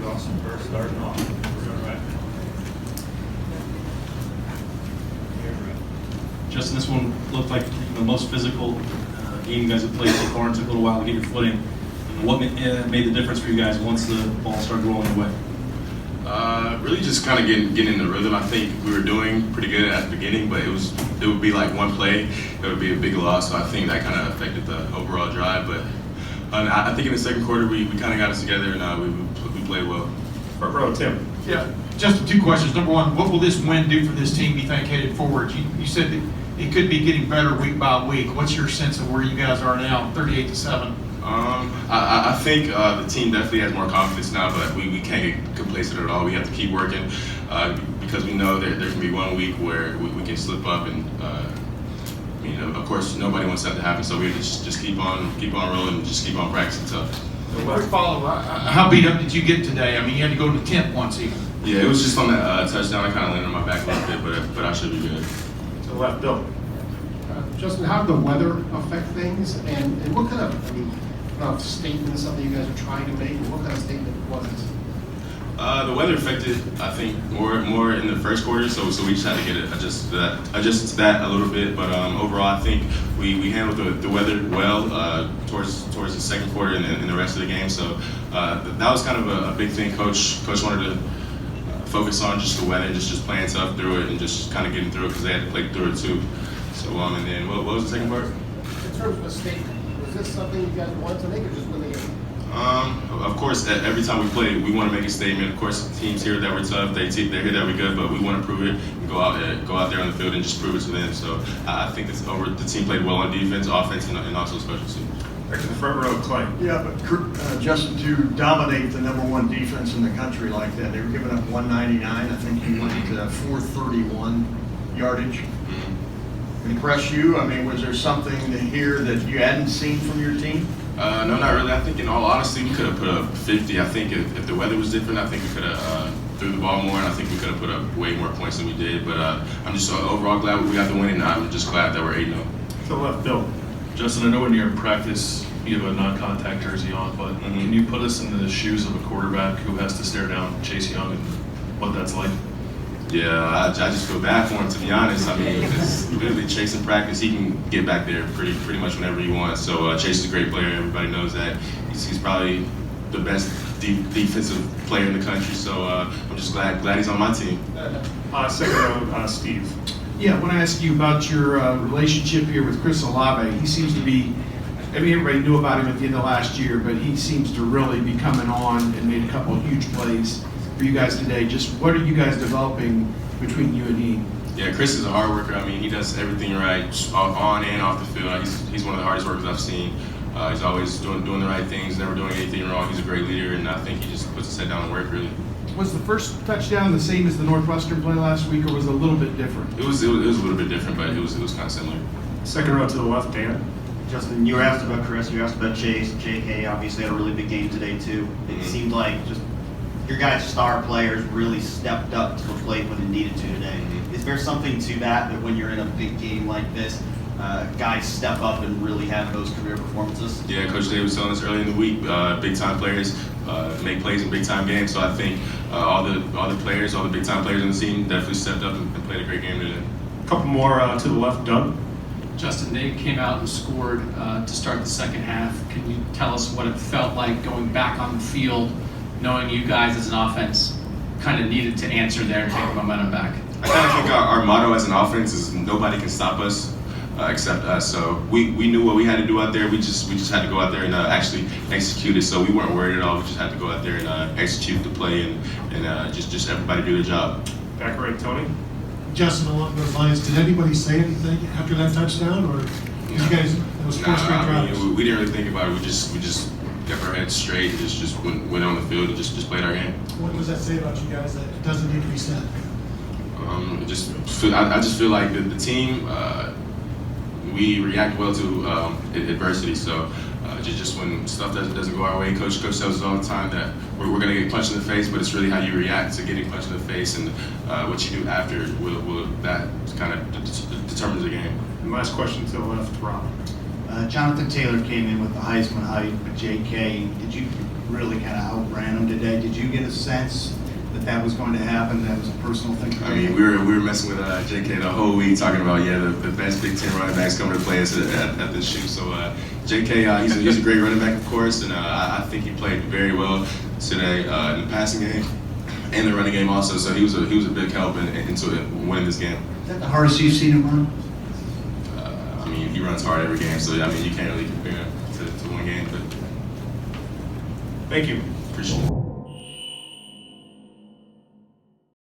Austin first, starting off. We're going right. Justin, this one looked like the most physical game you guys have played so far. It took a little while to get your footing. What made the difference for you guys once the ball started rolling away? Really just kind of getting in the rhythm. I think we were doing pretty good at the beginning, but it would be like one play, it would be a big loss. So I think that kind of affected the overall drive. But I think in the second quarter we kind of got us together and we played well. Front row, Tim. Yeah, Justin, two questions. Number one, what will this win do for this team, you think, headed forward? You said that it could be getting better week by week. What's your sense of where you guys are now, 38-7? I think the team definitely has more confidence now, but we can't get complacent at all. We have to keep working because we know that there can be 1 week where we can slip up, and of course, nobody wants that to happen. So we just keep on rolling, and just keep on practicing tough. Quick follow-up. How beat up did you get today? I mean, you had to go to the 10th once even. Yeah, it was just on that touchdown. I kind of landed on my back a little bit, but I should be good. To the left, Bill. Justin, how did the weather affect things, and what kind of statement is something you guys are trying to make, and what kind of statement was it? The weather affected, I think, more in the first quarter, so we just had to get adjust to that a little bit. But overall, I think we handled the weather well towards the second quarter and the rest of the game. So that was kind of a big thing. Coach wanted to focus on just the weather, just playing tough through it, and just kind of getting through it because they had to play through it too. So and then what was the second part? In terms of a statement, was this something you guys wanted to make, or just win the game? Of course, every time we play, we want to make a statement. Of course, teams hear that we're tough, they hear that we're good, but we want to prove it and go out there on the field and just prove it to them. So I think the team played well on defense, offense, and also special teams. Back to the front row, Clay. Yeah, but Justin, to dominate the #1 defense in the country like that, they were giving up 199. I think you went to 431 yardage. Impress you? I mean, was there something to hear that you hadn't seen from your team? No, not really. I think, in all honesty, we could have put up 50. I think if the weather was different, I think we could have threw the ball more, and I think we could have put up way more points than we did. But I'm just overall glad we got the win, and I'm just glad that we're 8-0. To the left, Bill. Justin, I know when you're in practice, you have a non-contact jersey on, but can you put us in the shoes of a quarterback who has to stare down Chase Young and what that's like? Yeah, I just feel bad for him, to be honest. I mean, it's literally Chase in practice. He can get back there pretty much whenever he wants. So Chase is a great player. Everybody knows that. He's probably the best defensive player in the country. So I'm just glad he's on my team. Second row, Steve. Yeah, I want to ask you about your relationship here with Chris Olave. He seems to be, I mean, everybody knew about him at the end of last year, but he seems to really be coming on and made a couple of huge plays for you guys today. Just what are you guys developing between you and he? Yeah, Chris is a hard worker. I mean, he does everything right on and off the field. He's one of the hardest workers I've seen. He's always doing the right things, never doing anything wrong.'s a great leader, and I think he just puts his head down and work, really. Was the first touchdown the same as the Northwestern play last week, or was it a little bit different? It was a little bit different, but it was kind of similar. Second row to the left, Dan. Justin, you were asked about Chris, you were asked about Chase. J.K. obviously had a really big game today, too. It seemed like just your guys' star players really stepped up to the plate when it needed to today. Is there something to that when you're in a big game like this, guys step up and really have those career performances? Yeah, Coach Dave was telling us early in the week, big-time players make plays in big-time games. So I think all the players, all the big-time players on the team definitely stepped up and played a great game today. A couple more to the left, Doug. Justin, they came out and scored to start the second half. Can you tell us what it felt like going back on the field, knowing you guys as an offense kind of needed to answer there and take the momentum back? I kind of think our motto as an offense is nobody can stop us except us. So we knew what we had to do out there. We just had to go out there and actually execute it. So we weren't worried at all. We just had to go out there and execute the play and just everybody do their job. Back right, Tony. Justin, along those lines, did anybody say anything after that touchdown, or you guys, it was four straight drives? We didn't really think about it. We just kept our heads straight and just went on the field and just played our game. What does that say about you guys that it doesn't need to be said? I just feel like the team, we react well to adversity. So just when stuff doesn't go our way, Coach tells us all the time that we're going to get punched in the face, but it's really how you react to getting punched in the face and what you do after that kind of determines the game. And last question to the left, Rob. Jonathan Taylor came in with the Heisman hype with J.K. Did you really kind of outran him today? Did you get get a sense that that was going to happen, that was a personal thing for I mean, we were messing with JK the whole week, talking about the best Big Ten running backs coming to play us at this shoe. So JK, he's a great running back, of course, and I think he played very well today in the passing game and the running game also. So he was a big help into winning this game. Is that the hardest you've seen him run? I mean, he runs hard every game, so I mean, you can't really compare him to one game. But Thank you. appreciate it.